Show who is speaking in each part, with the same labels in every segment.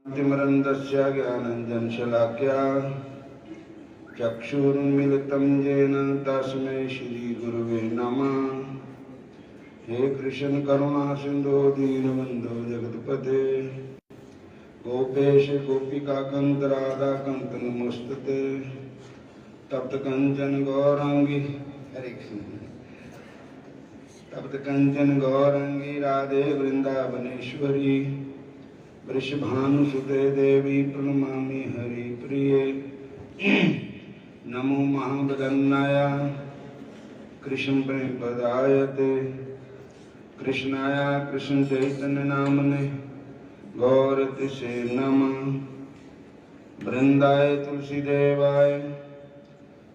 Speaker 1: तिमिरन्धस्य ज्ञानाञ्जनशलाकया चक्षुरुन्मीलितं येन तस्मै श्रीगुरुवे नमः। हे कृष्ण करुणा सिंधु दीनबन्धो जगत्पते गोपेश गोपिकाकान्त राधाकान्त नमोस्तुते। तप्त कंचन गौरांगी हरे कृष्ण तप्त कंचन गौरांगी राधे वृंदावनेश्वरी वृषभानुसुते देवी प्रणमामि हरि प्रिये। नमो महावदन्नाय कृष्ण प्रेमपदायते कृष्णाय कृष्ण चैतन्य नामने गौरतिसे नमः। वृंदाय तुलसीदेवाय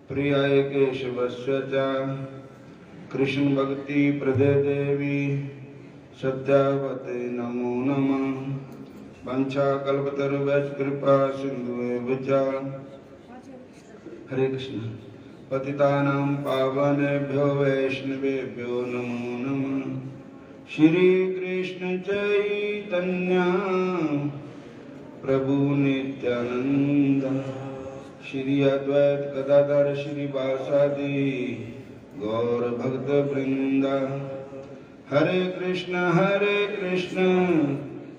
Speaker 1: प्रियाय केशवस्य च कृष्ण भक्ति प्रदे देवी सत्यावते नमो नमः। वंशाकल्पतरुभ्यश्च कृपा सिन्धुभ्येव च हरे कृष्ण। पतितानां पावनेभ्यो वैष्णवेभ्यो नमो नमः। श्री कृष्ण चैतन्य प्रभु नित्यानंद श्री अद्वैत गदाधर श्रीवासादि गौर भक्त वृंद। हरे कृष्ण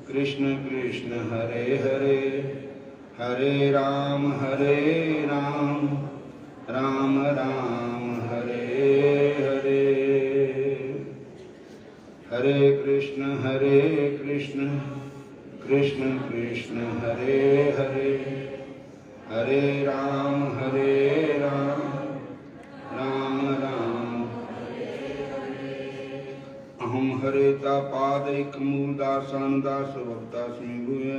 Speaker 1: कृष्ण कृष्ण हरे हरे हरे राम राम राम हरे हरे। हरे कृष्ण कृष्ण कृष्ण हरे हरे हरे राम राम राम। अहम हरेता पादैकमूलदासानुदास भक्तास्मि भूय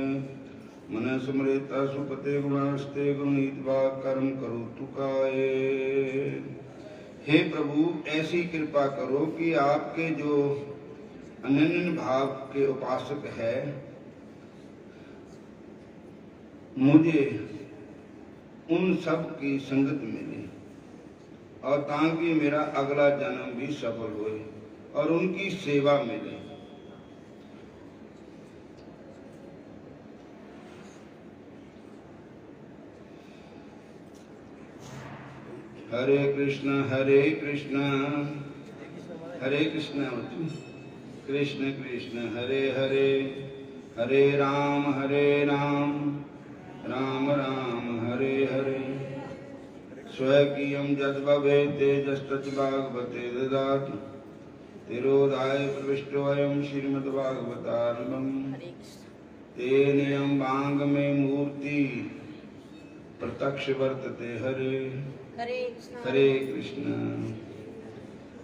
Speaker 1: मन स्मरेता सुपते गुणास्ते गुणीत्वा कर्म करोतु काये। हे प्रभु ऐसी कृपा करो कि आपके जो अनन्य भाव के उपासक है मुझे उन सब की संगत मिले और ताकि मेरा अगला जन्म भी सफल होए और उनकी सेवा मिले। हरे कृष्ण कृष्ण कृष्ण हरे हरे हरे राम राम राम हरे हरे। स्वकीयं यद्भवे तेजस्तत् भागवते ददातु तिरोधाय प्रविष्टोऽयं श्रीमद्भागवतारम्भम्। तेनेयं वाङ् मे मूर्ति प्रत्यक्ष वर्तते हरे कृष्ण।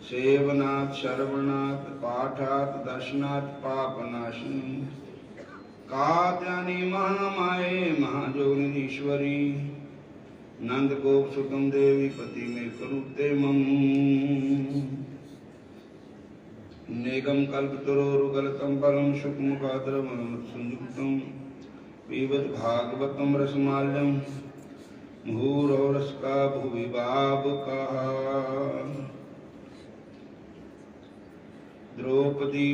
Speaker 1: सेवनात् श्रवणात् पाठात् दर्शनात् पापनाशिनी कात्यायनी महामाये महायोगिनीश्वरी नंद गोप सुतम देवी पति में करुते मम। नेगम कल्पतरोरुगलतम परम शुकमुखाद्रवम संयुक्तम पीबत भागवतम रसमाल्यम मुहुरौरसका भुवि बाबका। द्रौपदी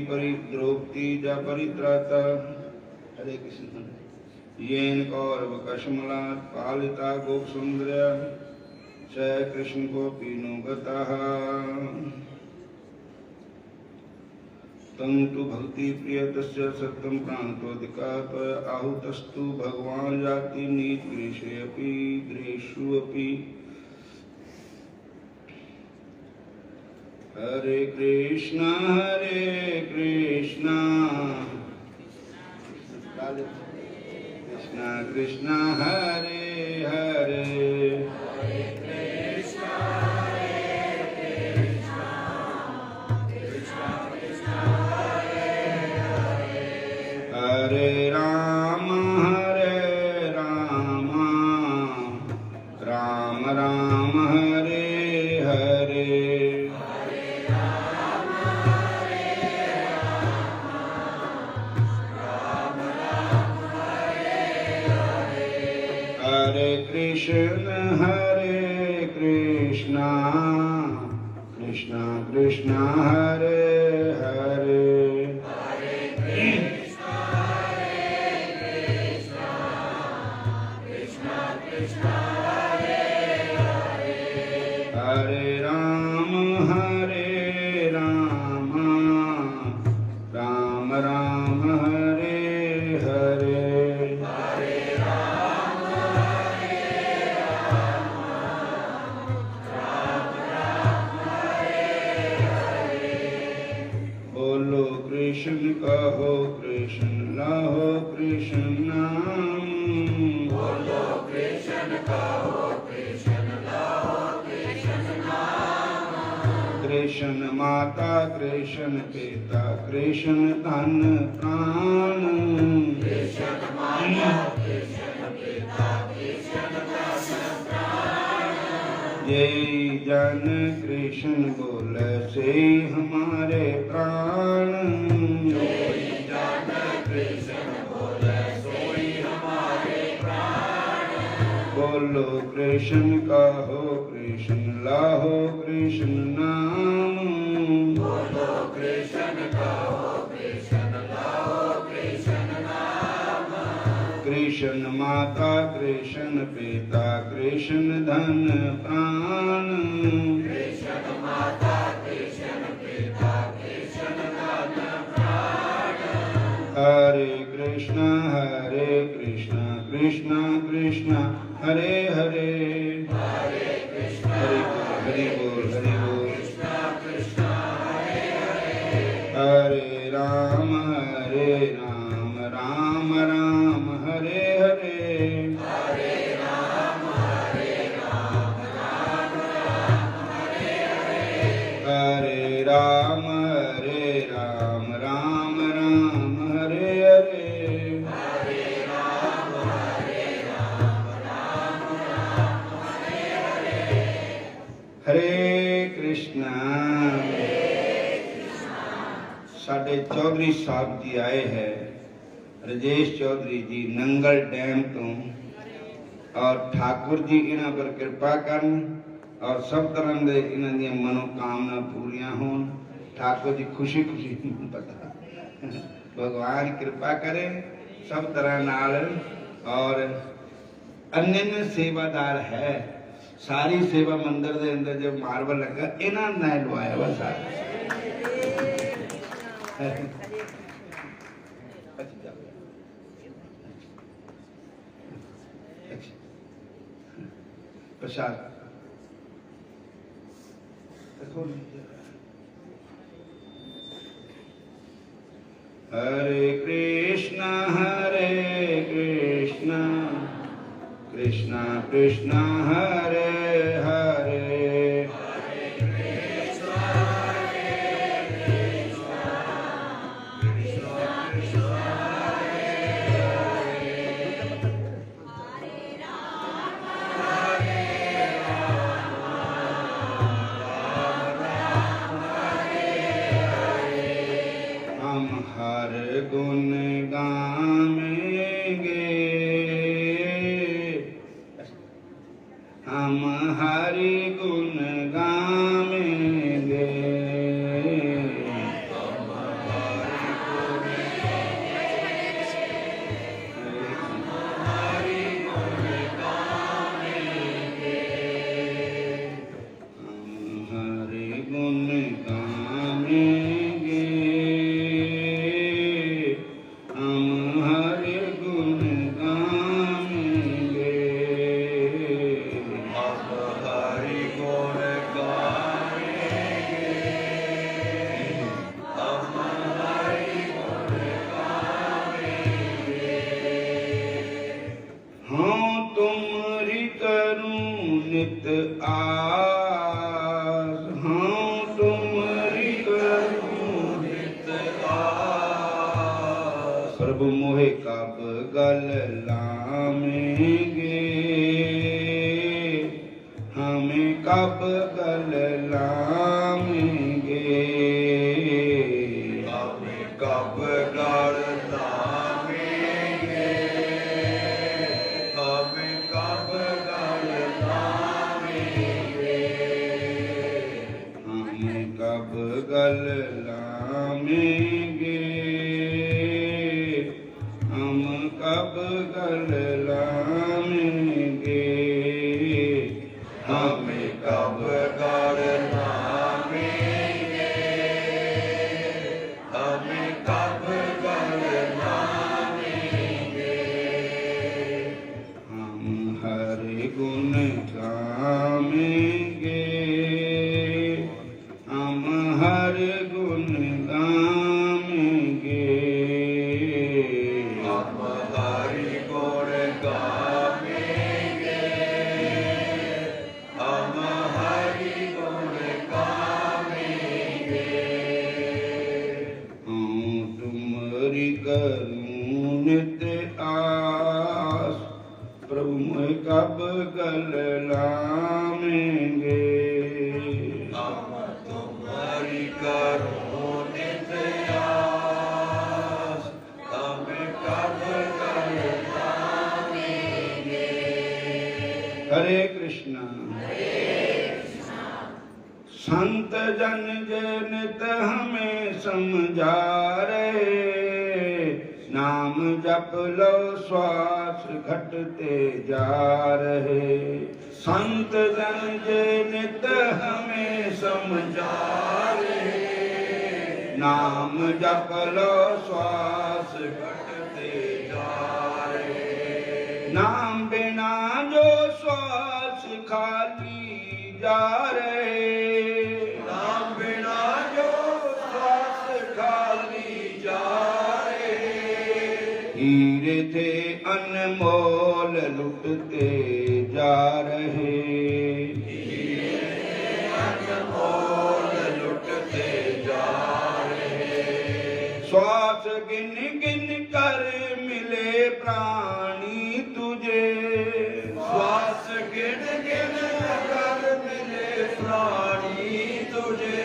Speaker 1: जा परित्राता हरे कृष्ण येन कौरवकशमलात् पालिता गोपसुन्दर्या स कृष्ण गोपीनो गतः। तंतु भक्ति प्रियतस्य सत्यं प्राणतोऽधिका त्वया आहुतस्तु भगवान् याति गृहेषु अपि। हरे कृष्ण कृष्ण कृष्ण हरे हरे हरे राम राम राम हरे हरे। हरे कृष्ण कृष्ण कृष्ण हरे हरे हरे राम राम राम हरे हरे। बोलो कृष्ण कहो कृष्ण लाहो कृष्ण नाम। बोलो कृष्ण कहो कृष्ण लाहो कृष्ण नाम। कृष्ण माता कृष्ण पिता कृष्ण धन प्राण। कृष्ण माता कृष्ण पिता कृष्ण धन प्राण। जय जन कृष्ण बोले से हमारे प्राण। जय जन कृष्ण बोले सोई हमारे प्राण। बोलो कृष्ण कहो कृष्ण लाहो कृष्ण नाम। बोलो कृष्ण कहो कृष्ण लाहो कृष्ण नाम। कृष्ण माता कृष्ण पिता कृष्ण धन प्राण। कृष्ण माता कृष्ण पिता कृष्ण धन प्राण। हरे कृष्ण कृष्ण कृष्ण हरे हरे। हरे कृष्ण हरि बोल हरि बोल। कृष्ण कृष्ण हरे हरे। हरे राम राम राम हरे हरे। हरे राम राम राम हरे हरे। हरे राम राम राम हरे हरे। हरे राम राम राम हरे हरे। हरे कृष्णा। साढ़े चौधरी साहब जी आए हैं, राजेश चौधरी जी नंगल डैम तो, और ठाकुर जी इन्हां पर कृपा करन और सब तरह के इन्हां दी मनोकामना पूरियां होन। ठाकुर जी खुशी खुशी पता भगवान कृपा करे सब तरह नाल। और अन्य सेवादार है, सारी सेवा मंदिर के अंदर जो मार्बल लगा इन्हां ने लवाया वा सारा। प्रसाद हरे कृष्णा कृष्णा कृष्णा हरे हरे। गुण गावेंगे हम हरि गुण गावेंगे। नित आस हाँ तुम्हारी करूं नित आस। प्रभु मोहे कब गल लामेंगे हमें कब गल लामेंगे। हमें कब गल लामेंगे हमें कब गल लामेंगे। हमें कब गल लामेंगे हम कब गल लामेंगे, हमें कब गल लामेंगे, हमें कब गल लामेंगे। हम हर गुण गावेंगे, हम हर गुण गावेंगे, हम हरि गुण गावेंगे, हम हरि गुण गावेंगे। तुम्हारी करूं नित आस, प्रभु मैं कब गल लामेंगे, हम तुम्हारी करूं नित आस, हम कब गल लामेंगे। हरे कृष्णा। संत जन नित हमें समझा रहे, नाम जप लो श्वास घटते जा रहे। संत जन नित हमें समझा रहे, नाम जप लो श्वास घटते जा रहे। नाम बिना जो श्वास खाली जा रहे, नाम बिना जो श्वास खाली जा रहे। हीरे थे अनमोल लुटते जा रहे, हीरे थे अनमोल लुटते जा रहे। श्वास गिन गिन कर मिले प्राणी तुझे, श्वास गिन गिन कर मिले प्राणी तुझे।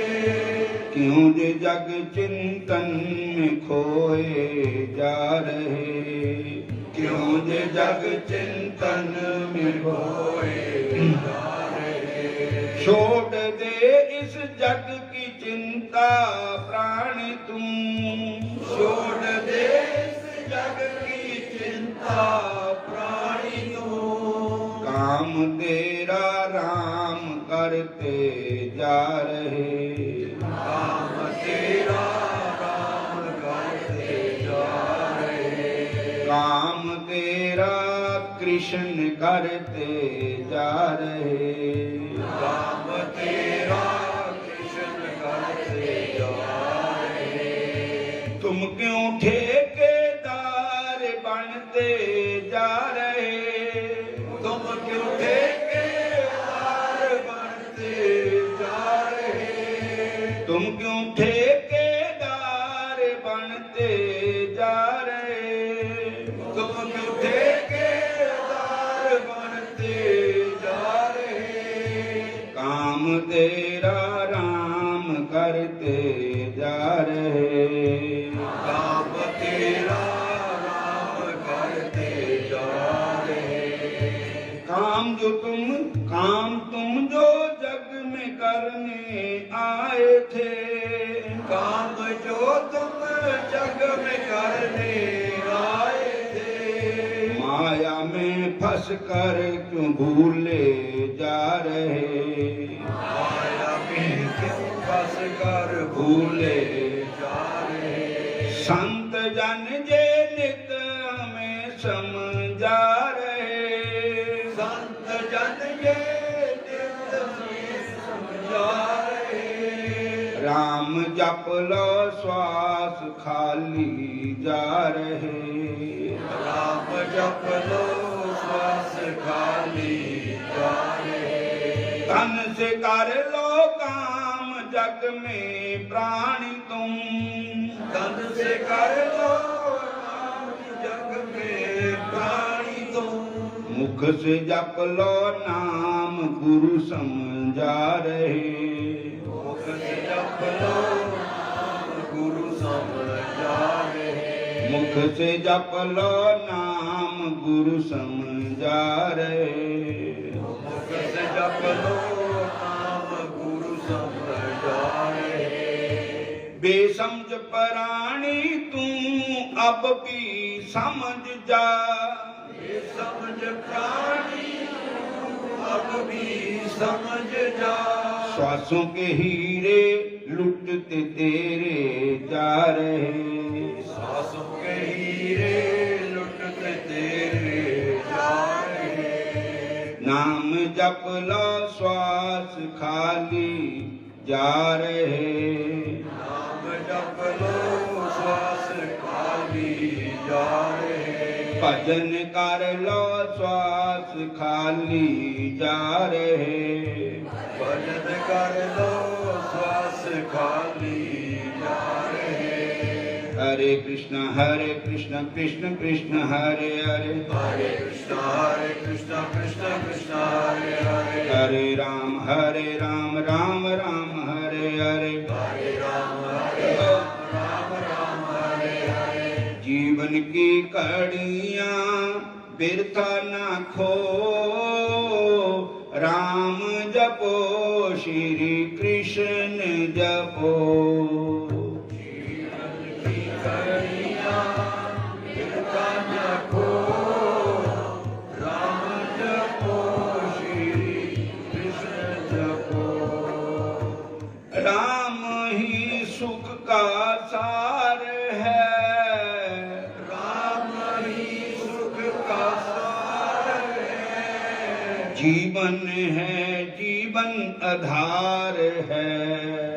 Speaker 1: क्यों जे जग चिंतन में खोए जा रहे, क्यों जे जग चिंतन में खोए जा रहे। छोड़ दे इस जग की चिंता प्राणी तुम, छोड़ दे इस जग की चिंता प्राणी तुम। काम तेरा राम करते जा रहे, काम तेरा राम करते जा रहे। काम तेरा कृष्ण करते जा रहे, काम तेरा कृष्ण करते जा रहे। तुम क्यों ठेकेदार बनते जा रहे, तुम क्यों ठेकेदार बनते जा रहे। तुम क्यों ठेकेदार बनते जा रहे, तुम क्यों ठेकेदार बनते जा रहे। काम तेरा राम करते जा रहे, काम तेरा राम करते जा रहे। काम तुम जो जग में करने आए थे, काम जो तुम जग में करने आए थे। माया में फंस कर क्यों भूले जा रहे, माया में क्यों फंस कर भूले जा रहे। संत जन जे नित हमें समझा रहे, संत जन जे नित हमें समझा रहे। राम जप लो श्वास खाली जा रहे, राम जप लो श्वास खाली जा रहे। तन से कर लो काम जग में प्राणी तुम, तन से कर लो काम जग में प्राणी तुम। मुख से जप लो नाम गुरु समझा रहे, मुख से जप लो नाम गुरु समझा रहे। मुख से जप लो नाम गुरु समझा रहे, मुख से जप लो नाम गुरु समझा रहे। बेसमझ प्राणी तू अब भी समझ जा,
Speaker 2: समझ जा।
Speaker 1: श्वासों के हीरे लुटते तेरे जा रहे,
Speaker 2: सांसों के हीरे लुटते तेरे जा रहे।
Speaker 1: नाम जप लो श्वास खाली जा रहे,
Speaker 2: नाम जप लो श्वास खाली जा रहे।
Speaker 1: भजन कर लो श्वास खाली जा रहे,
Speaker 2: भजन कर लो श्वास खाली जा रहे।
Speaker 1: हरे कृष्ण कृष्ण कृष्ण हरे हरे,
Speaker 2: हरे कृष्ण कृष्ण कृष्ण हरे हरे।
Speaker 1: हरे राम राम राम हरे हरे,
Speaker 2: हरे राम राम हरे हरे।
Speaker 1: जीवन की कड़ियां बिरथा ना खो, राम जपो श्री कृष्ण जपो।
Speaker 2: जीवन की कड़ियां बिरथा न खो, राम जपो श्री कृष्ण जपो।
Speaker 1: राम ही सुख का सार है,
Speaker 2: राम ही सुख का सार है।
Speaker 1: जीवन है जीवन आधार है,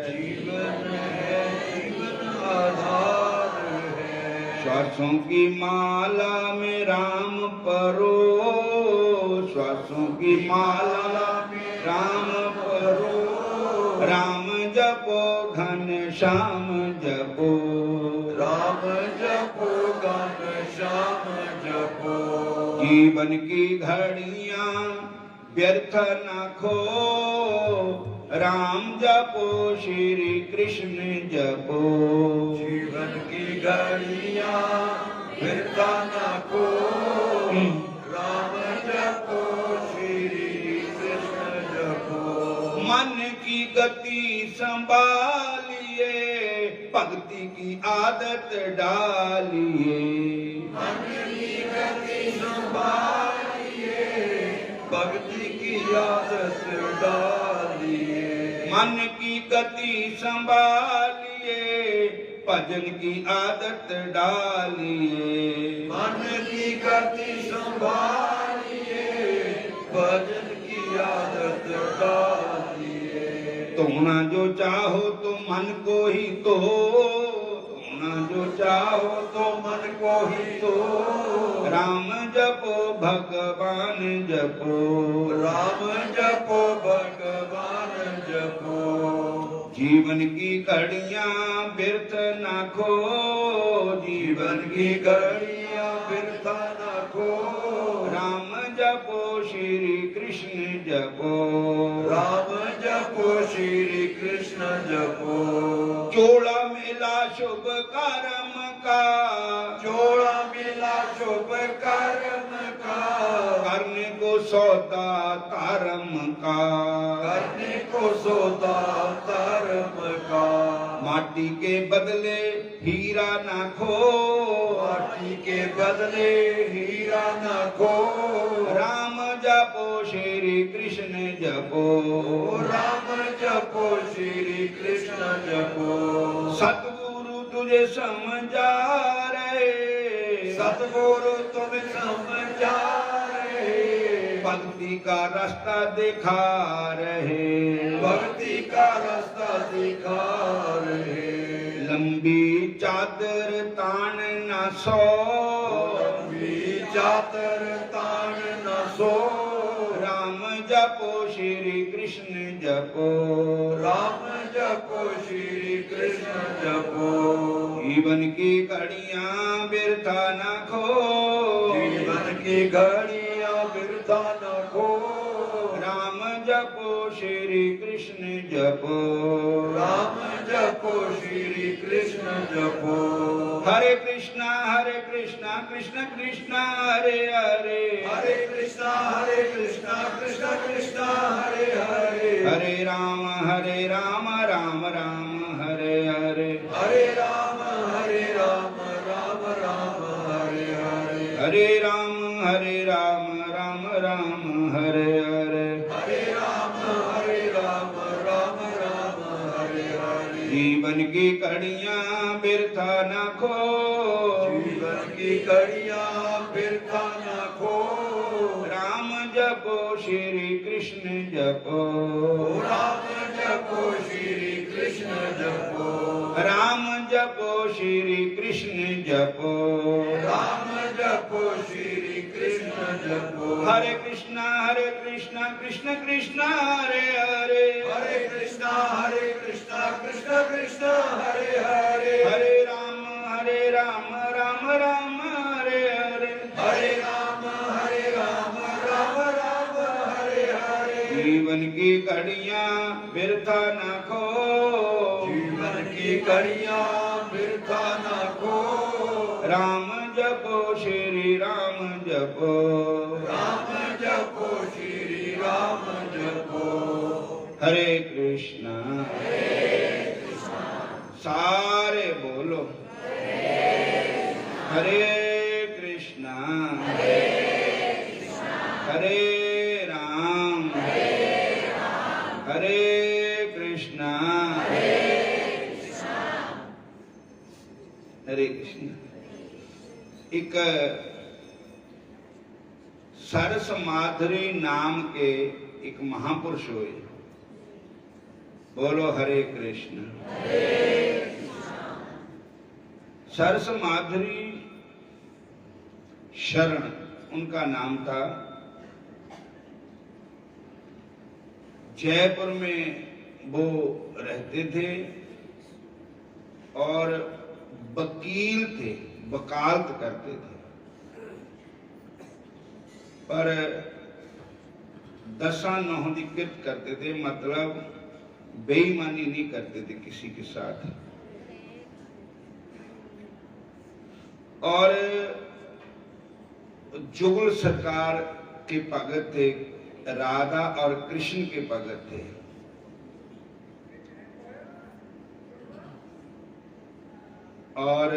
Speaker 2: जीवन है जीवन आधार है।
Speaker 1: श्वासों की माला में राम परो, श्वासों की माला में राम परो, राम जपो घन श्याम जपो,
Speaker 2: राम जपो घन श्याम जपो।
Speaker 1: जीवन की घड़ियां व्यर्थ न खो, राम जपो श्री कृष्ण जपो।
Speaker 2: जीवन की घड़ियां बिरथा न खो, राम जपो श्री कृष्ण जपो।
Speaker 1: मन की गति संभालिए, भक्ति की आदत डालिए,
Speaker 2: मन की गति संभालिए, भक्ति की आदत डालिए।
Speaker 1: मन की गति संभालिए, भजन की आदत डालिए,
Speaker 2: मन की गति संभालिए, भजन की आदत डालिए।
Speaker 1: तुम ना जो चाहो तो मन को ही तो, तुम ना जो चाहो तो मन को ही तो, राम जपो भगवान जपो,
Speaker 2: राम जपो भगवान जपो।
Speaker 1: जीवन की कड़ियां व्यर्थ ना खो,
Speaker 2: जीवन की घड़ियां बिरथा न खो,
Speaker 1: राम जपो श्री कृष्ण जपो,
Speaker 2: राम जपो श्री कृष्ण जपो।
Speaker 1: चोला मेला शुभ कर्म का,
Speaker 2: जोड़ा मिला शुभ कर्म का,
Speaker 1: करने को सौदा तारम का,
Speaker 2: करने को सौदा धर्म का।
Speaker 1: माटी के बदले हीरा ना खो,
Speaker 2: माटी के बदले हीरा न खो,
Speaker 1: राम जपो श्री कृष्ण जपो,
Speaker 2: राम जपो श्री कृष्ण जपो।
Speaker 1: सतगुरु तुझे समझा रहे,
Speaker 2: सतगुरु तुम समझा रहे,
Speaker 1: भक्ति का रास्ता दिखा रहे,
Speaker 2: भक्ति का रास्ता दिखा रहे।
Speaker 1: लंबी चादर तान न सो,
Speaker 2: लंबी चादर तान न सो,
Speaker 1: राम जपो श्री कृष्ण जपो,
Speaker 2: राम जपो श्री कृष्ण जपो।
Speaker 1: जीवन की कड़ियां बिरथा न खो,
Speaker 2: जीवन की घड़ियां बिरथा न खो,
Speaker 1: राम जपो श्री कृष्ण जपो,
Speaker 2: राम जपो श्री कृष्ण जपो।
Speaker 1: हरे कृष्णा कृष्ण कृष्ण हरे हरे,
Speaker 2: हरे कृष्णा कृष्ण कृष्ण हरे हरे,
Speaker 1: हरे राम राम राम हरे हरे,
Speaker 2: हरे राम राम राम हरे हरे,
Speaker 1: हरे राम राम राम हरे हरे,
Speaker 2: हरे राम
Speaker 1: की घड़ियां बिरथा न खो,
Speaker 2: जीवन की घड़ियां बिरथा न खो।
Speaker 1: राम जपो श्री कृष्ण जपो,
Speaker 2: राम जपो श्री कृष्ण जपो,
Speaker 1: राम जपो श्री कृष्ण जपो,
Speaker 2: राम जपो श्री कृष्ण जपो।
Speaker 1: हरे कृष्णा कृष्ण कृष्ण हरे हरे,
Speaker 2: हरे कृष्णा कृष्ण कृष्ण हरे हरे,
Speaker 1: हरे राम राम राम हरे हरे,
Speaker 2: हरे राम राम राम हरे हरे।
Speaker 1: जीवन की घड़ियां बिरथा न खो,
Speaker 2: जीवन की घड़ियां बिरथा न खो।
Speaker 1: राम जपो श्री राम जपो,
Speaker 2: राम जपो श्री राम जपो।
Speaker 1: हरे कृष्णा सारे बोलो, हरे कृष्णा हरे राम हरे कृष्णा हरे कृष्ण। एक सरस माधुरी नाम के एक महापुरुष हुए, बोलो हरे कृष्ण। सरस माधुरी शरण उनका नाम था। जयपुर में वो रहते थे और वकील थे, वकालत करते थे, पर दशा नौहदिकृत करते थे, मतलब बेईमानी नहीं करते थे किसी के साथ। और जुगल सरकार के भगत थे, राधा और कृष्ण के भगत थे। और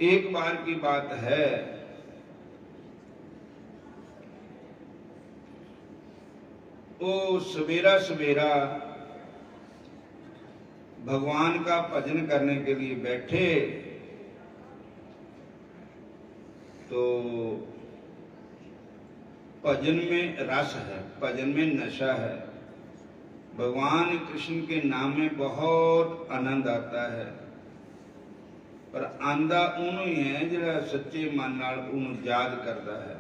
Speaker 1: एक बार की बात है, वो सवेरा सवेरा भगवान का भजन करने के लिए बैठे तो भजन में रस है, भजन में नशा है। भगवान कृष्ण के नाम में बहुत आनंद आता है, पर आंदा उन्हों ही है जिहड़ा सच्चे मन नाल उन्हों याद करता है।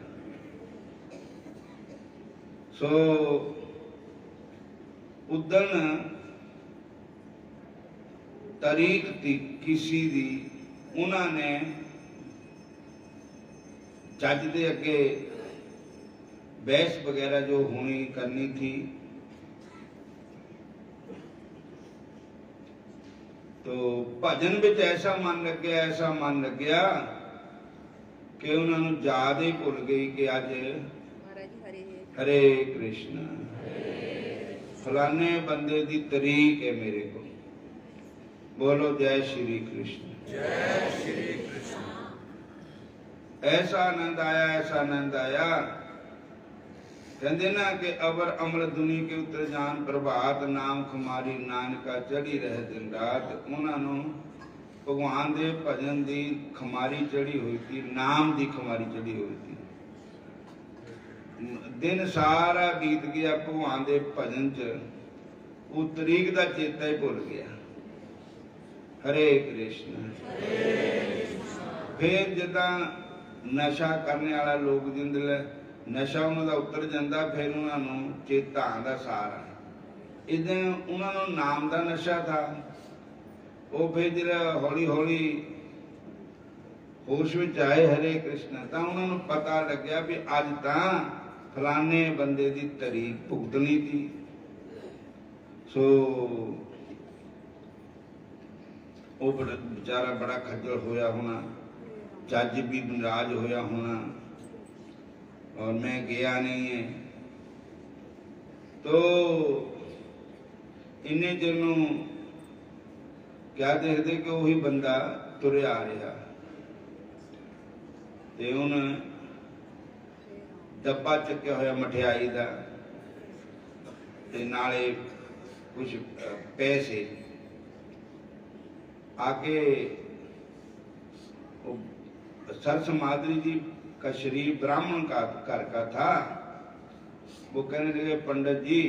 Speaker 1: सो उदन तारीख थी किसी दी, उन्होंने जज दे अगे बहस वगैरह जो होनी करनी थी, तो भजन विच ऐसा मन लग गया कि उन्होंने याद ही भुल गई कि अज हरे कृष्ण फलाने बंदे दी तरीक है मेरे को। बोलो जय श्री कृष्ण,
Speaker 2: जय श्री कृष्ण।
Speaker 1: ऐसा आनंद आया, ऐसा आनंद आया। कहते ना कि अबर अमल दुनी के उतर जान प्रभात, नाम खुमारी नानका चढ़ी रहे दिन रात। उन्होंने भगवान दे भजन दी खुमारी चढ़ी हुई थी, नाम दी खुमारी चढ़ी हुई थी। दिन सारा बीत गया भगवान दे भजन च, वो तरीक दा चेता ही भुल गया। हरे कृष्ण। फिर जदा नशा करने वाला लोग जिंदे नशा उन्होंने उतर जाता, फिर उन्होंने चेता आंदा सारा। इदा उन्होंने नाम का नशा था, वो फिर जो हौली हौली होश में आए हरे कृष्ण, तो उन्होंने पता लग्या भी अज तो फलाने बंदे की तरीक भुगतनी थी। सो वो बेचारा बड़ा खज्जल होया होना, जज भी नाराज होया होना, और मैं गया नहीं है। तो इन्हें जनु क्या देखते कि वही बंदा तुरे आ रहा, ते उन्हें डब्बा चुक्या होया मठियाई का, ते नाले कुछ पैसे आके सरस माधुरी जी का शरीर ब्राह्मण का घर का था। वो कहने लगे पंडित जी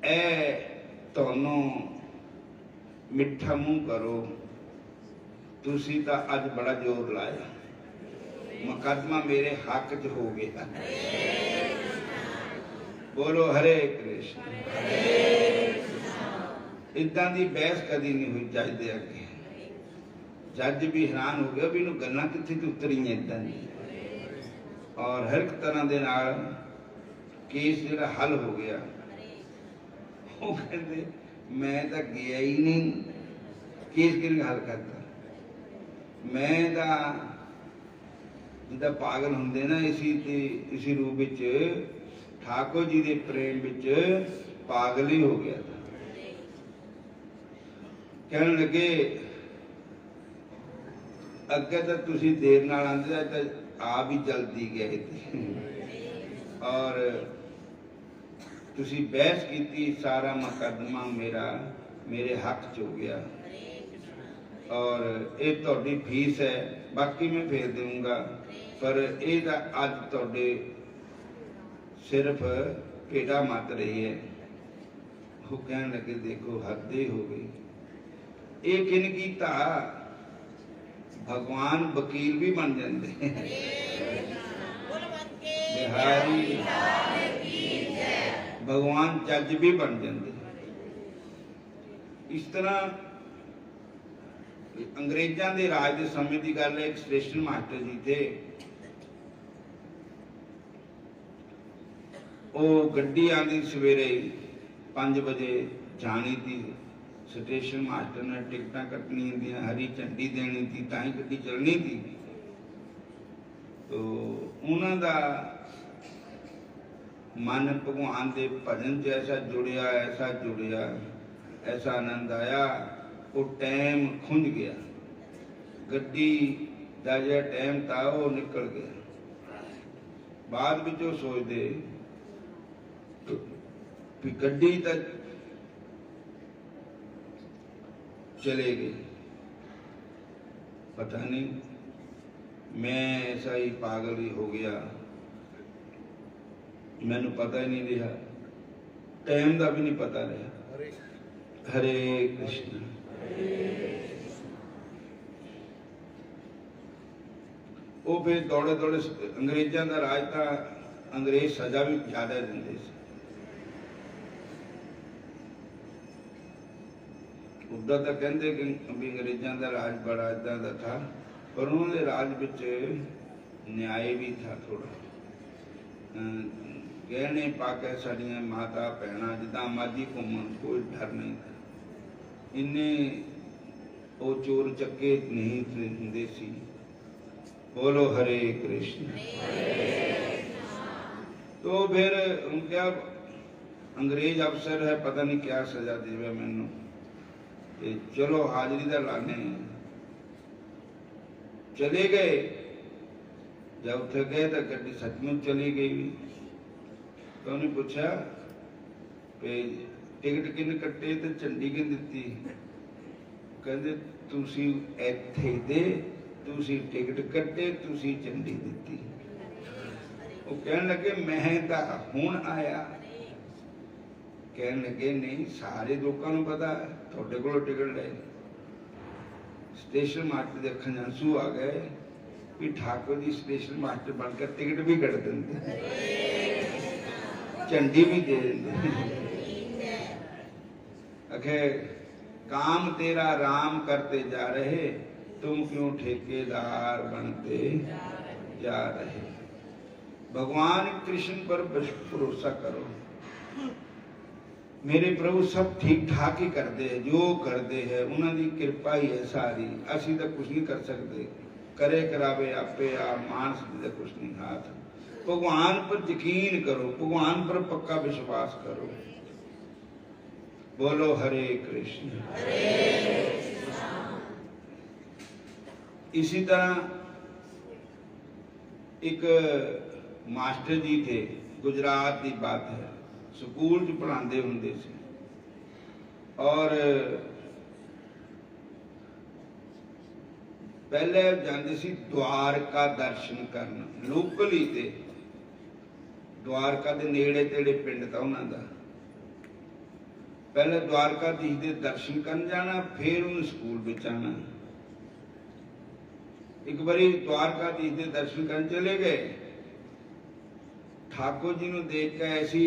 Speaker 1: ए तोनू मिठा मुंह करो, तुसी तो अज बड़ा जोर लाया, मुकदमा मेरे हक च हो गया। बोलो हरे कृष्ण। इदां दी बहस कदी नहीं हुई जज दे अगे। जज भी हैरान हो गया भी इन्हू गल्लां कित्थे तो उतरीआं इदां दी, और हर एक तरह दे नाल केस जिहड़ा हल हो गया। वो कहते मैं तो गया ही नहीं, केस किहने हल करता, मैं तो जिद्दां पागल हुंदे ना इसी रूप विच ठाकुर जी के प्रेम विच पागल ही हो गया था। कहने लगे अगे तो तुसी देर नाल आंदे तो आप ही जल्दी गए थे, और तुसी बहस की, सारा मुकदमा मेरे हक च हो गया, और ये तुहाडी फीस है, बाकी मैं फेर दूंगा, पर ये अज तुहाडे सिर्फ भेड़ा मत रही है। वो कहने लगे देखो हद ही हो गई, ये किन कीता, भगवान वकील भी बन जाते बिहारी, भगवान जज भी बन जाते। इस तरह अंग्रेजों के राज के समय की गल है। एक स्टेशन मास्टर जी थे, वो गड्डी आती सवेरे 5 बजे जानी थी, स्टेशन मास्टर ने टिकटा कटनी थी, हरी झंडी देनी थी, ताई गड्डी चलनी थी। तो उन्हों का मन भगवान के भजन च ऐसा जुड़िया, ऐसा आनंद आया, वो टाइम खुंझ गया, गड्डी का जो टाइम था वो निकल गया। बाद में वो सोचते भी गड्डी तो चले गई, पता नहीं मैं ऐसा ही पागल ही हो गया, मैनू पता ही नहीं रहा, टाइम का भी नहीं पता रहा। हरे कृष्ण। वो फिर दौड़े दौड़े, अंग्रेजों का राज था, अंग्रेज सजा भी ज्यादा देंगे। उदा तो कहते कि अंग्रेजों का राज बड़ा इदा का था, पर उन्होंने राज विच न्याय भी था थोड़ा। गहने पाके साड़ियाँ माता भैन जिदा मर्जी घूमन, कोई डर नहीं था। इन्हें वो चोर चक्के नहीं होंगे सी। बोलो हरे कृष्ण। तो फिर क्या अंग्रेज अफसर है, पता नहीं क्या सजा देवे मैनू, चलो हाजरी का लाने। चले गए, जब उठ गए तो गड्डी सचमुच चली गई। तो उन्हें पूछा टिकट किन कट्टे तो झंडी किन दी? कहते तुसी इत्थे दे, तुसी टिकट कट्टे, तुसी झंडी दी। वो कहने लगे मैं तो हुण आया। कहने लगे नहीं, सारे लोगों को पता थोड़े को टिकट ले। स्टेशन मास्टर के अखां आंसू आ गए भी ठाकुर जी स्टेशन मास्टर बनकर टिकट भी कट देंगे, झंडी भी दे देंगे। आखे काम तेरा राम करते जा रहे, तुम क्यों ठेकेदार बनते जा रहे। भगवान कृष्ण पर भरोसा करो, मेरे प्रभु सब ठीक ठाक ही करते हैं, जो करते हैं उन्होंने कृपा ही है सारी। असी तो कुछ नहीं कर सकते, करे करावे आपे आप, मानस का कुछ नहीं हाथ। भगवान पर यकीन करो, भगवान पर पक्का विश्वास करो। बोलो हरे कृष्ण। इसी तरह एक मास्टर जी थे, गुजरात की बात है, स्कूल च पढ़ाते होंगे सी। और पहले जाते सी द्वारका दर्शन करन, लोकल ही ते द्वारका दे नेड़े तेड़े पिंड था उन्हां दा। पहले द्वारकाधीश दे दर्शन करन जाना, फिर उन्हें स्कूल विच आना। एक बारी द्वारकाधीश दे दर्शन करन चले गए, ठाकुर जी नूं देख के ऐसी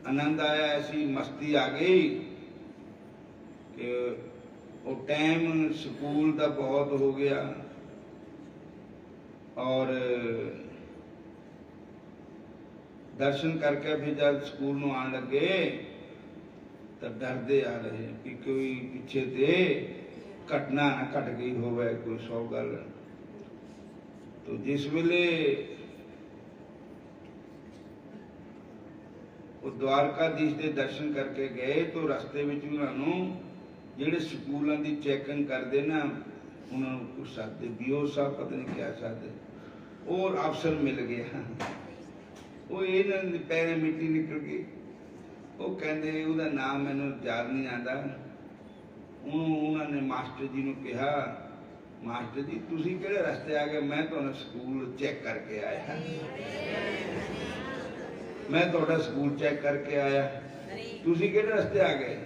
Speaker 1: आनंद आया, ऐसी मस्ती आ गई कि वो टाइम स्कूल का बहुत हो गया। और दर्शन करके फिर जब स्कूल में आने लगे तो डरते आ रहे कि कोई पीछे से घटना ना घट गई होवे, कोई सौ गल। तो जिस वेले वो द्वारकाधीश के दर्शन करके गए तो रस्ते में उन्होंने जेडे स्कूलों की चैकिंग करते ना, उन्होंने कुछ साधे बीओ साहब पता नहीं क्या साधे, और अफसर मिल गया। वो इन्होंने पैरों मिट्टी निकल गई। वो कहते उसका नाम मैंने याद नहीं आता। उन्होंने मास्टर जी ने कहा, मास्टर जी तुसी किहड़े रस्ते आ गए? मैं तो स्कूल चेक करके आया, मैं तो स्कूल चेक करके आया, तुसी किहड़े रस्ते आ गए?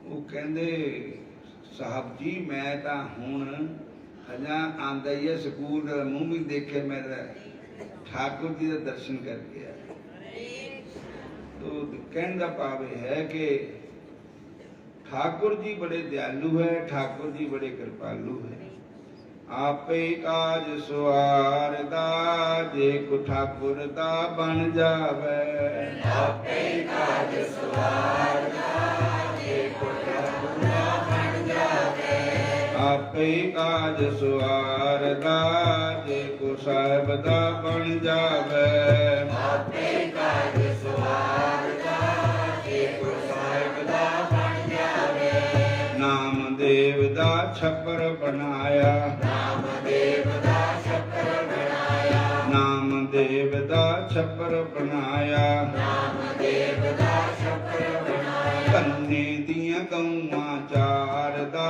Speaker 1: वो कहते साहब जी मैं तो हुण हजा आंदा ही है, स्कूल का मुंह भी देखे, मेरा ठाकुर जी का दर्शन करके आया। तो कहने का भाव है कि ठाकुर जी बड़े दयालु है, ठाकुर जी बड़े कृपालु है। आपे काज सवारदा जे को ठाकुर दा बन जावे,
Speaker 2: आपे काज सवारदा जे को ठाकुर दा बन जावे,
Speaker 1: आपे काज सवारदा जे को साहिब दा बन जावे,
Speaker 2: आपे काज सवारदा जे को साहिब दा बन जावे।
Speaker 1: नामदेव दा छप्पर बनाया,
Speaker 2: नामदेव दा छप्पर बनाया,
Speaker 1: नामदेव दा छप्पर बनाया,
Speaker 2: नामदेव दा छप्पर बनाया।
Speaker 1: कन्ने दियां गौआं चार दा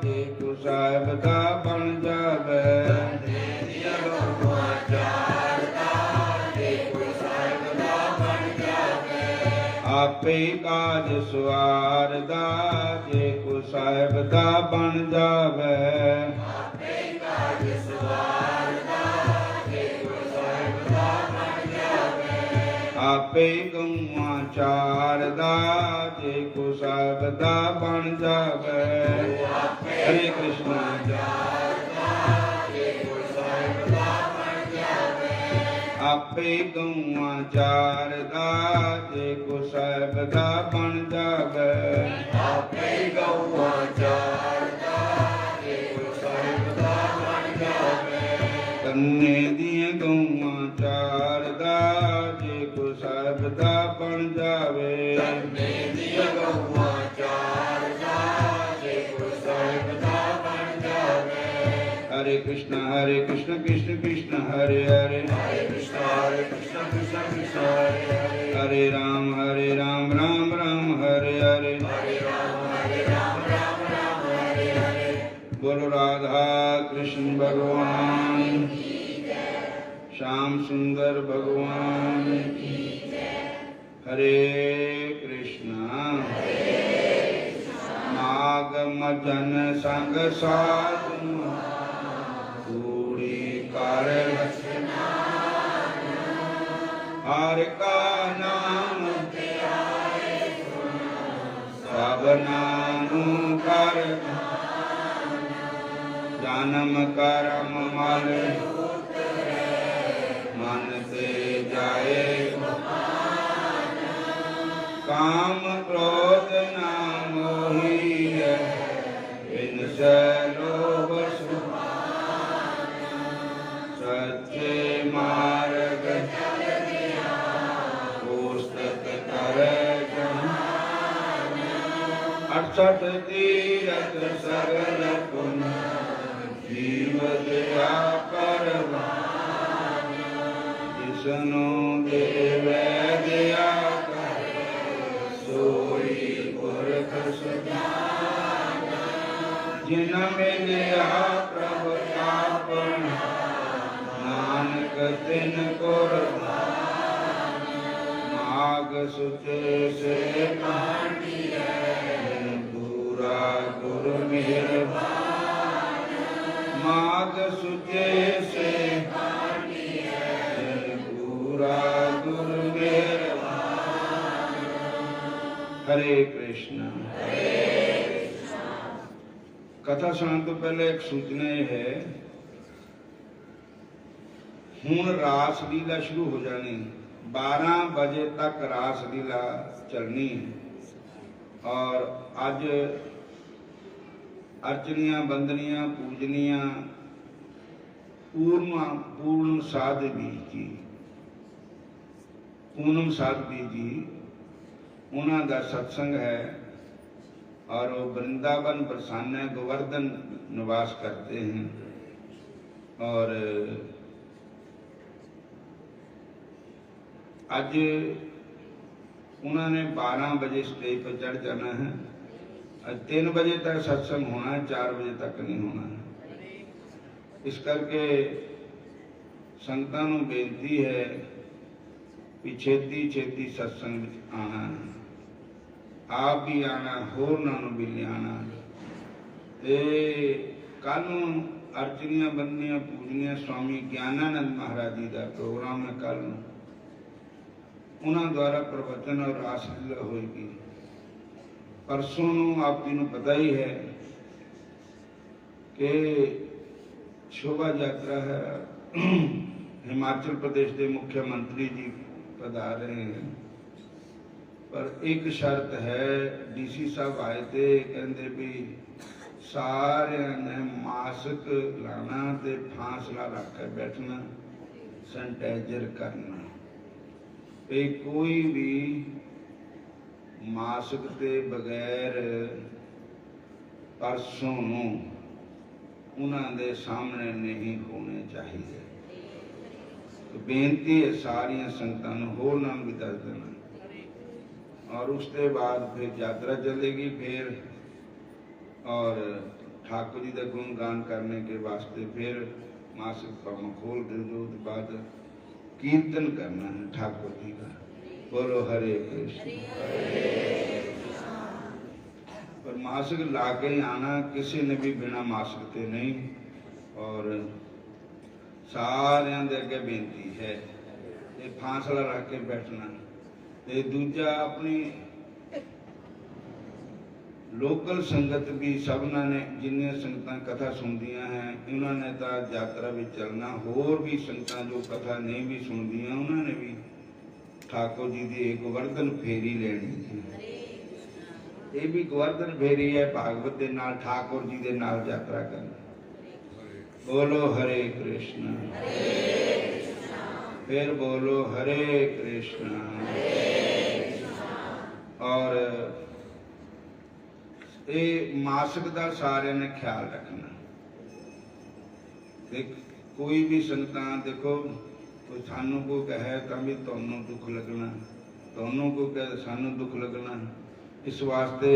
Speaker 1: जे को साहिब दा बन जावे,
Speaker 2: दिया गौआं चार दा जे को साहिब दा बन जावे।
Speaker 1: आपे काज सवारदा जे को साहिब दा बन जावे,
Speaker 2: आपे काज सवारदा जे को साहिब दा बन जावे।
Speaker 1: आपे गौआं चारदा जे को साहिब दा बन जावे। हरे कृष्णा आपे गौआं चारदा जे को साहिब दा बन जावे,
Speaker 2: आपे गौआं चारदा जे को साहिब दा बन जावे।
Speaker 1: कन्ने दियां गौआं चारदा जे को साहिब दा बन जावे,
Speaker 2: कन्ने दियां गौआं चारदा जे को साहिब दा बन जावे।
Speaker 1: हरे कृष्ण कृष्ण कृष्ण हरे हरे,
Speaker 2: हरे कृष्ण कृष्ण कृष्ण हरे हरे।
Speaker 1: हरे राम राम राम हरे हरे,
Speaker 2: हरे राम राम हरे हरे।
Speaker 1: बोलो राधा कृष्ण भगवान की जय, श्याम सुंदर भगवान की जय। हरे कृष्णा नाग मदन संग साधु कूड़ी कर हर का नाम सबनानु कर जन्म करम मल मन ते जाए, काम क्रोध ना मोही बिन से लोभ सच्चे मार्ग पुस्तक करे अठसठ तीरथ सगल पुन जीव दया पर जिसनो जिन मिलिया प्रभु आपन नानक तिन कुर्बान माग सुचे से पूरा गुरु मेहरबान माग सुचे से पूरा गुरु मेहरबान। हरे कृष्ण। कथा सुनने तो पहले एक सूचना है, हुण रास लीला शुरू हो जानी, 12 बजे तक रास लीला चलनी और अज अर्चनियां बंदनियां पूजनियां पूर्णम साध बीज जी उन्हों का सत्संग है और वो वृंदावन बरसाने गोवर्धन निवास करते हैं और आज उन्होंने 12 बजे स्टेज पर चढ़ जाना है, 3 बजे तक सत्संग होना है, 4 बजे तक नहीं होना है। इस करके संगतां नूं बेनती है कि छेती छेती सत्संग में आना है, आप भी आना, होरनां नूं भी लियाना। कल नूं अर्चनियां बंदनियां पूजनियां स्वामी ज्ञानानंद महाराज जी का प्रोग्राम है। कल उन्होंने द्वारा प्रवचन और रासलीला होगी। परसों आप जी को पता ही है कि शोभा यात्रा है, हिमाचल प्रदेश के मुख्यमंत्री जी पधार रहे हैं, पर एक शर्त है, डीसी साहब आए थे, कहते भी सारे ने मास्क लाना ते फासला रख के बैठना, सैनिटाइजर करना। कोई भी मास्क के बगैर परसों उन्होंने सामने नहीं होने चाहिए। तो बेनती है सारिया संगतां नूं, होरनां नूं भी दस देना। और उसके बाद फिर यात्रा चलेगी, फिर और ठाकुर जी का गुणगान करने के वास्ते फिर मासिक पामा खोल दे दो, तो बाद कीर्तन करना है ठाकुर जी का। बोलो हरे कृष्ण। पर मास्क ला के ही आना, किसी ने भी बिना मास्क के नहीं। और सारिਆਂ ਦੇ ਅੱਗੇ बेनती है, ये फासला रख के बैठना। ते दूजा अपनी लोकल संगत भी सबना ने, जिन्हें संगतां कथा सुनदियां हैं, उन्होंने तो यात्रा भी चलना। होर भी संगतां जो कथा नहीं भी सुनदियां, उन्होंने भी ठाकुर जी की गोवर्धन फेरी लेनी है। ये भी गोवर्धन फेरी है, भागवत के नाल ठाकुर जी के नाल यात्रा करना। बोलो हरे कृष्ण। फिर बोलो हरे कृष्ण। और ये मास्क का सारे ने ख्याल रखना। देख कोई भी संगतां देखो, कोई सानू को कहे तो भी तुहानू दुख लगना, तुहानू को कहे सानू दुख लगना। इस वास्ते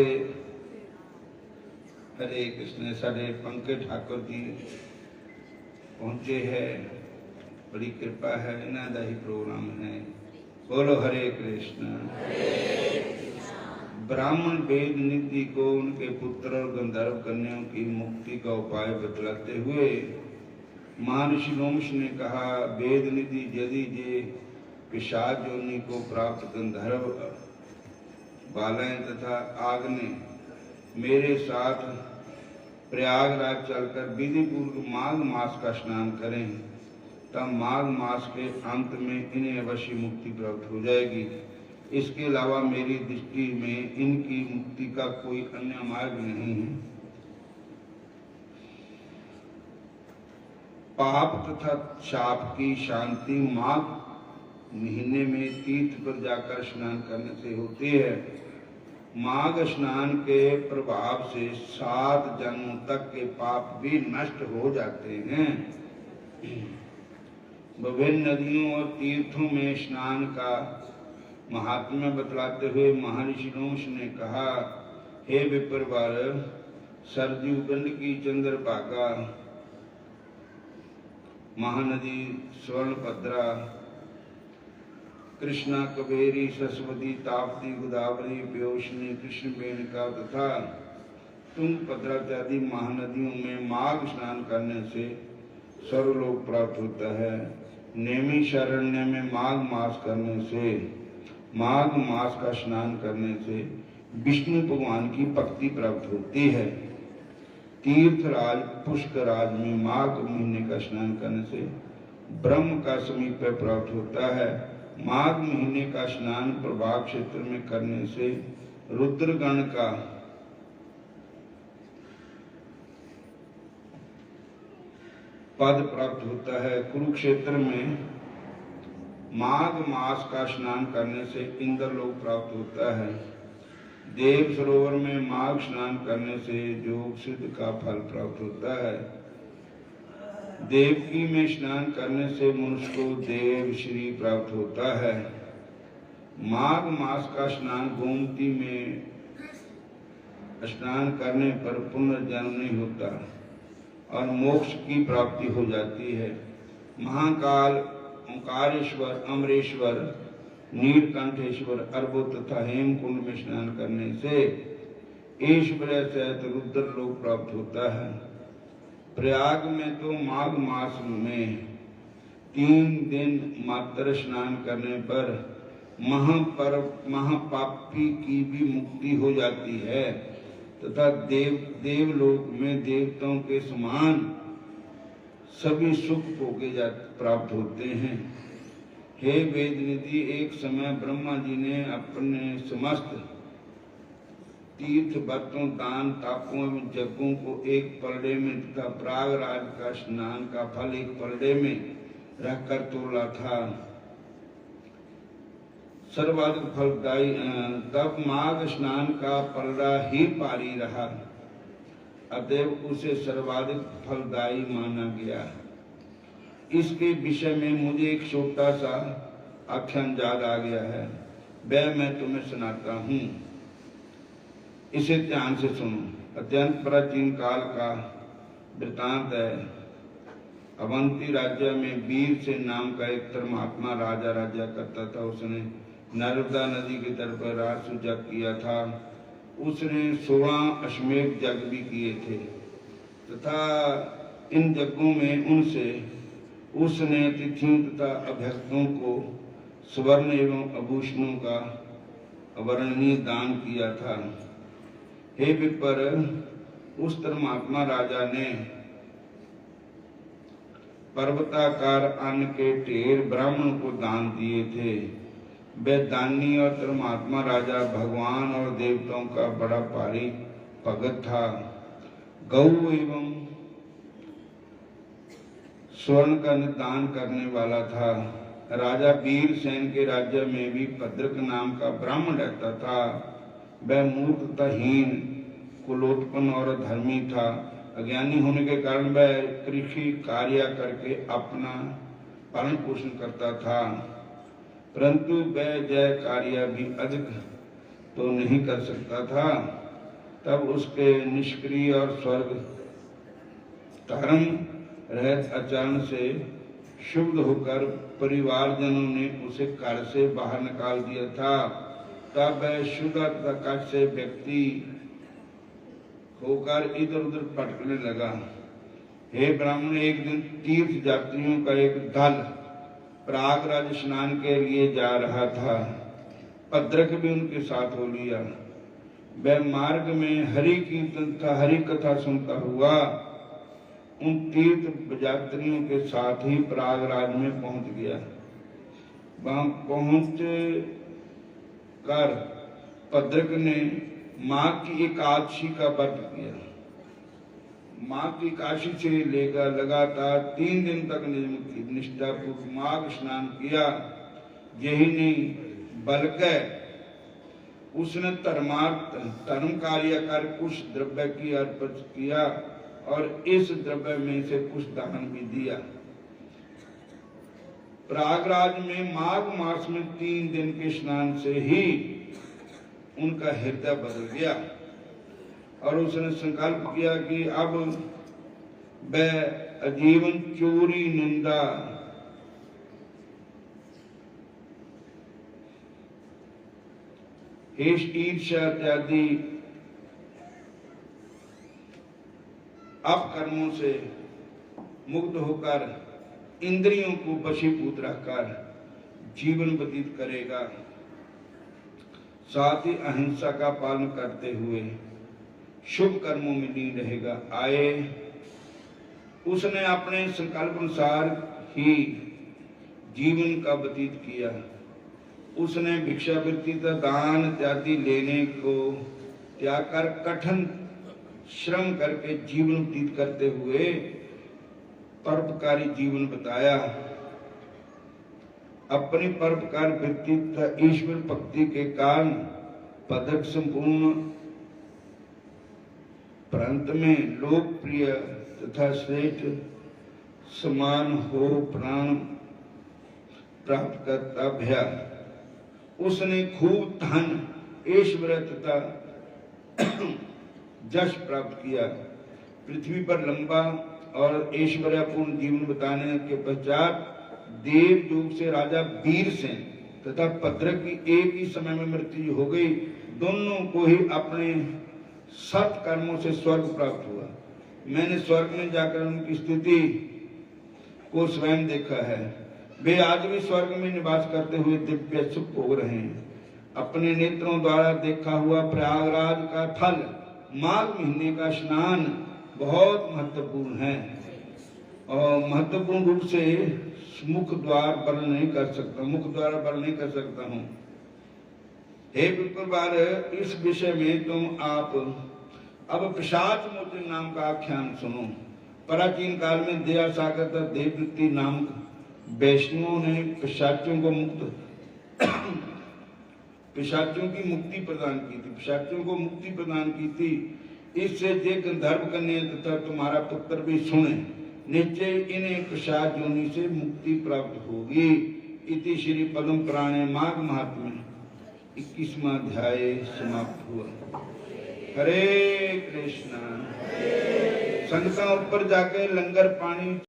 Speaker 1: हरे कृष्ण। साडे पंकज ठाकुर जी पहुंचे है, बड़ी कृपा है, इन्हां दा ही प्रोग्राम है। बोलो हरे कृष्ण। ब्राह्मण वेद निधि को उनके पुत्र और गंधर्व कन्याओं की मुक्ति का उपाय बतलाते हुए महर्षि लोमश ने कहा, वेद निधि यदि जे पिशाच योनि को प्राप्त गंधर्व बालाएं तथा आग्ने मेरे साथ प्रयागराज चलकर विधि पूर्वक माघ मास का स्नान करें, तब माघ मास के अंत में इन्हें अवश्य मुक्ति प्राप्त हो जाएगी। इसके अलावा मेरी दृष्टि में इनकी मुक्ति का कोई अन्य मार्ग नहीं है। पाप तथा शाप की शांति माघ महीने में तीर्थ पर जाकर स्नान करने से होती है। माघ स्नान के प्रभाव से 7 जन्मों तक के पाप भी नष्ट हो जाते हैं। विभिन्न नदियों और तीर्थों में स्नान का महात्म्य बतलाते हुए महर्षि लोमश ने कहा, हे विप्रवर, सरजू गंडकी चंद्रभागा महानदी स्वर्णभद्रा कृष्णा कबेरी सरस्वती ताप्ती गोदावरी व्योष्णी कृष्णवेणिका तथा तुंगभद्रा आदि महानदियों में माघ स्नान करने से सर्वलोक प्राप्त होता है। नैमिषारण्य में माघ मास करने से, माघ मास का स्नान करने से विष्णु भगवान की भक्ति प्राप्त होती है। तीर्थराज पुष्कराज में माघ महीने का स्नान करने से ब्रह्म का समीप प्राप्त होता है। माघ महीने का स्नान प्रभाव क्षेत्र में करने से रुद्रगण का पद प्राप्त होता है। कुरुक्षेत्र में माघ मास का स्नान करने से इंद्रलोक प्राप्त होता है। देव सरोवर में माघ स्नान करने से योग सिद्ध का फल प्राप्त होता है। देवकी में स्नान करने से मनुष्य को देव श्री प्राप्त होता है। माघ मास का स्नान गोमती में स्नान करने पर पुनर्जन्म नहीं होता और मोक्ष की प्राप्ति हो जाती है। महाकाल, ओंकारेश्वर, अमरेश्वर, नीलकंठेश्वर, अरबो तथा हेमकुंड में स्नान करने से ईश्वर सहित रुद्र लोक प्राप्त होता है। प्रयाग में तो माघ मास में 3 दिन मात्र स्नान करने पर महापापी की भी मुक्ति हो जाती है तथा देवलोक में देवताओं के समान सभी सुख भोगे प्राप्त होते हैं। हे वेदनिधि, एक समय ब्रह्मा जी ने अपने समस्त तीर्थ व्रतों, दान, तापों एवं यज्ञों को एक पलड़े में तथा प्रयागराज का स्नान का फल एक पलड़े में रखकर तोला था। सर्वाधिक फलदायी तब माघ स्नान का पलड़ा ही पारी रहा, अतएव उसे सर्वाधिक फलदायी माना गया। इसके विषय में मुझे एक छोटा सा आख्यान याद आ गया है, वह मैं तुम्हें सुनाता हूँ, इसे ध्यान से सुनो। अत्यंत प्राचीन काल का वृतांत है। अवंती राज्य में वीर से नाम का एक धर्मात्मा राजा राज्य करता था। उसने नर्मदा नदी के तट पर राजसु यज्ञ किया था। उसने 16 अश्वमेध यज्ञ भी किए थे तथा इन यज्ञों में उसने अतिथियों तथा अभ्यक्तों को स्वर्ण एवं आभूषणों का अवर्णनीय दान किया था। हे विप्र, उस धर्मात्मा राजा ने पर्वताकार अन्न के ढेर ब्राह्मणों को दान दिए थे। वह दानी और धर्मात्मा राजा भगवान और देवताओं का बड़ा भारी भगत था। गौ एवं स्वर्ण का दान करने वाला था। राजा वीरसेन के राज्य में भी भद्रक नाम का ब्राह्मण रहता था। वह मूर्ख तथा हीन, कुलोत्पन्न और धर्मी था। अज्ञानी होने के कारण वह कृषि कार्य करके अपना पालन पोषण करता था, परंतु वह जय कार्य भी अधिक तो नहीं कर सकता था। तब उसके निष्क्रिय और स्वर्ग धर्म रहित आचरण से शुद्ध होकर परिवारजनों ने उसे घर से बाहर निकाल दिया था। तब वह शुद्ध तथा से व्यक्ति होकर इधर उधर भटकने लगा। हे ब्राह्मण, एक दिन तीर्थ यात्रियों का एक दल प्रयागराज स्नान के लिए जा रहा था। भद्रक भी उनके साथ हो लिया। वह मार्ग में हरि कीर्तन तथा हरि कथा सुनता हुआ उन तीर्थ यात्रियों के साथ ही प्रयागराज में पहुंच गया। वहां पहुंच कर भद्रक ने माँ की एकादशी का व्रत किया। माँ की एकादशी से लेकर लगातार 3 दिन तक निष्ठापूर्वक माघ स्नान किया। यही नहीं बल्कि उसने धर्म कार्य कर कुछ द्रव्य की अर्पण किया और इस द्रव्य में से कुछ दान भी दिया। प्रयागराज में माघ मास में 3 दिन के स्नान से ही उनका हृदय बदल गया। और उसने संकल्प किया कि अब वह आजीवन चोरी, निंदा, ईर्ष्या इत्यादि अपकर्मों से मुक्त होकर इंद्रियों को वशीभूत रखकर जीवन व्यतीत करेगा। साथ ही अहिंसा का पालन करते हुए शुभ कर्मों में लीन रहेगा। आए उसने अपने संकल्प अनुसार ही जीवन का व्यतीत किया। उसने भिक्षावृत्ति तथा दान इत्यादि लेने को त्याग कर कठिन श्रम करके जीवन व्यतीत करते हुए परोपकारी जीवन बताया। अपनी परोपकार वृत्ति तथा ईश्वर भक्ति के कारण पदक संपूर्ण प्रांत में लोकप्रिय तथा श्रेष्ठ समान हो प्राण प्राप्त करता भया। उसने खूब धन, ऐश्वर्य तथा जश प्राप्त किया। पृथ्वी पर लंबा और ऐश्वर्यपूर्ण जीवन बताने के पश्चात देव युग से राजा वीरसेन तथा भद्रक की एक ही समय में मृत्यु हो गई। दोनों को ही अपने सत कर्मों से स्वर्ग प्राप्त हुआ। मैंने स्वर्ग में जाकर उनकी स्थिति को स्वयं देखा है। वे आज भी स्वर्ग में निवास करते हुए दिव्य सुख भोग रहे हैं। अपने नेत्रों द्वारा देखा हुआ प्रयागराज का थल, माघ महीने का स्नान बहुत महत्वपूर्ण है और महत्वपूर्ण रूप से मुख द्वार वर्णन नहीं कर सकता, मुख द्वारा वर्णन नहीं कर सकता हूँ। हे विप्रवार, इस विषय में तुम आप अब पिशाच मोचन नाम का आख्यान सुनो। प्राचीन काल में दया सागर तथा देववृत्ति नामक वैष्णवों ने पिशाचों की मुक्ति प्रदान की थी, पिशाचों को मुक्ति प्रदान की थी। इससे जे गंधर्व कन्या तथा तुम्हारा पुत्र भी सुने, निश्चय इन्हें पिशाच योनि से मुक्ति प्राप्त होगी। इति श्री पद्म पुराणे माघ महात्म्य 21वां अध्याय समाप्त हुआ। हरे कृष्णा। संगतां ऊपर जाके लंगर पानी